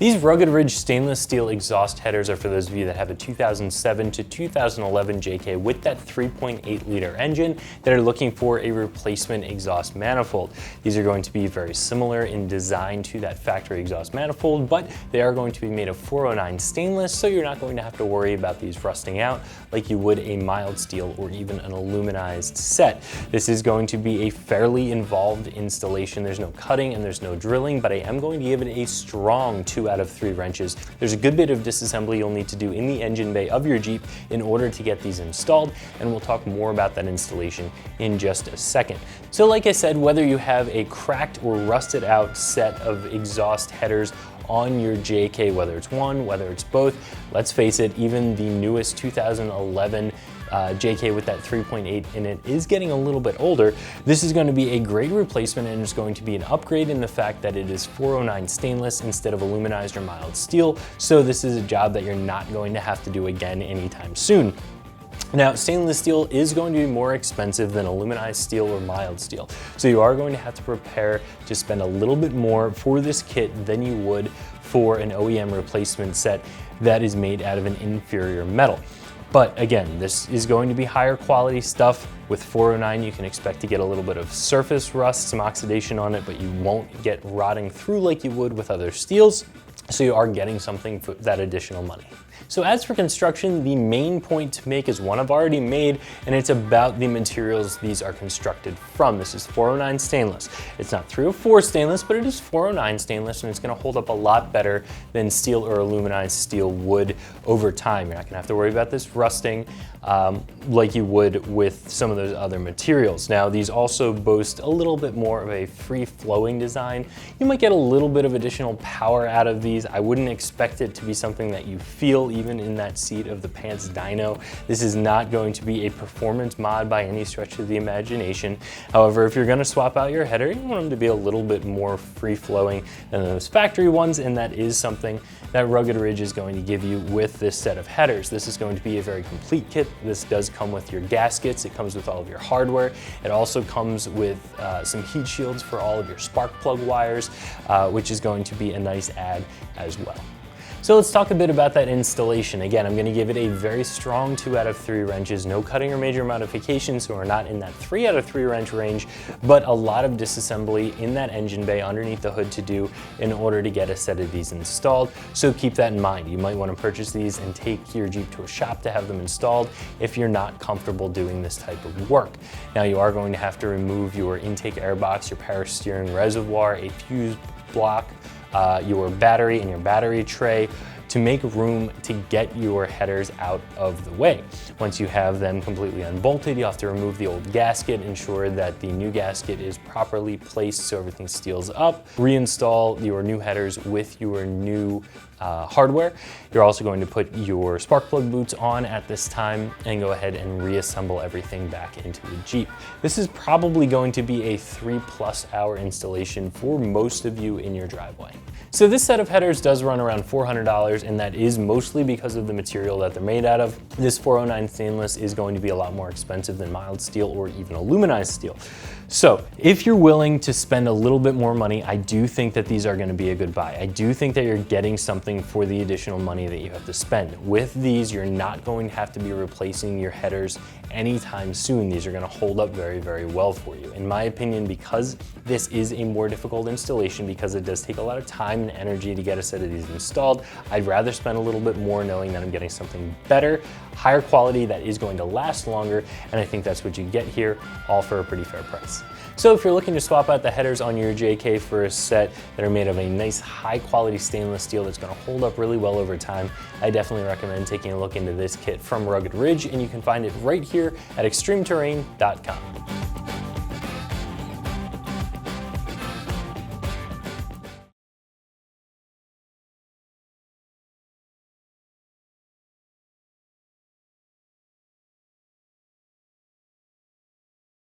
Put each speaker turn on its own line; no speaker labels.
These Rugged Ridge stainless steel exhaust headers are for those of you that have a 2007 to 2011 JK with that 3.8 liter engine that are looking for a replacement exhaust manifold. These are going to be very similar in design to that factory exhaust manifold, but they are going to be made of 409 stainless, so you're not going to have to worry about these rusting out like you would a mild steel or even an aluminized set. This is going to be a fairly involved installation. There's no cutting and there's no drilling, but I am going to give it a strong 2 out of 3 wrenches. There's a good bit of disassembly you'll need to do in the engine bay of your Jeep in order to get these installed, and we'll talk more about that installation in just a second. So like I said, whether you have a cracked or rusted out set of exhaust headers on your JK, whether it's one, whether it's both, let's face it, even the newest 2011 JK with that 3.8 in it is getting a little bit older. This is going to be a great replacement, and it's going to be an upgrade in the fact that it is 409 stainless instead of aluminized or mild steel. So this is a job that you're not going to have to do again anytime soon. Now, stainless steel is going to be more expensive than aluminized steel or mild steel. So you are going to have to prepare to spend a little bit more for this kit than you would for an OEM replacement set that is made out of an inferior metal. But again, this is going to be higher quality stuff. With 409, you can expect to get a little bit of surface rust, some oxidation on it, but you won't get rotting through like you would with other steels. So you are getting something for that additional money. So as for construction, the main point to make is one I've already made, and it's about the materials these are constructed from. This is 409 stainless. It's not 304 stainless, but it is 409 stainless, and it's gonna hold up a lot better than steel or aluminized steel would over time. You're not gonna have to worry about this rusting like you would with some of those other materials. Now, these also boast a little bit more of a free-flowing design. You might get a little bit of additional power out of these. I wouldn't expect it to be something that you feel even in that seat of the pants dyno. This is not going to be a performance mod by any stretch of the imagination. However, if you're gonna swap out your header, you want them to be a little bit more free-flowing than those factory ones, and that is something that Rugged Ridge is going to give you with this set of headers. This is going to be a very complete kit. This does come with your gaskets. It comes with all of your hardware. It also comes with some heat shields for all of your spark plug wires, which is going to be a nice add as well. So let's talk a bit about that installation. Again, I'm gonna give it a very strong 2 out of 3 wrenches, no cutting or major modifications, so we're not in that 3 out of 3 wrench range, but a lot of disassembly in that engine bay underneath the hood to do in order to get a set of these installed. So keep that in mind. You might wanna purchase these and take your Jeep to a shop to have them installed if you're not comfortable doing this type of work. Now, you are going to have to remove your intake air box, your power steering reservoir, a fuse block, your battery and your battery tray to make room to get your headers out of the way. Once you have them completely unbolted, you have to remove the old gasket, ensure that the new gasket is properly placed so everything seals up, reinstall your new headers with your new hardware. You're also going to put your spark plug boots on at this time and go ahead and reassemble everything back into the Jeep. This is probably going to be a 3+ hour installation for most of you in your driveway. So this set of headers does run around $400, and that is mostly because of the material that they're made out of. This 409 stainless is going to be a lot more expensive than mild steel or even aluminized steel. So if you're willing to spend a little bit more money, I do think that these are going to be a good buy. I do think that you're getting something for the additional money that you have to spend. With these, you're not going to have to be replacing your headers anytime soon. These are going to hold up very, very well for you. In my opinion, because this is a more difficult installation, because it does take a lot of time and energy to get a set of these installed, I'd rather spend a little bit more knowing that I'm getting something better, higher quality that is going to last longer, and I think that's what you get here, all for a pretty fair price. So if you're looking to swap out the headers on your JK for a set that are made of a nice high quality stainless steel that's going to hold up really well over time, I definitely recommend taking a look into this kit from Rugged Ridge, and you can find it right here at ExtremeTerrain.com.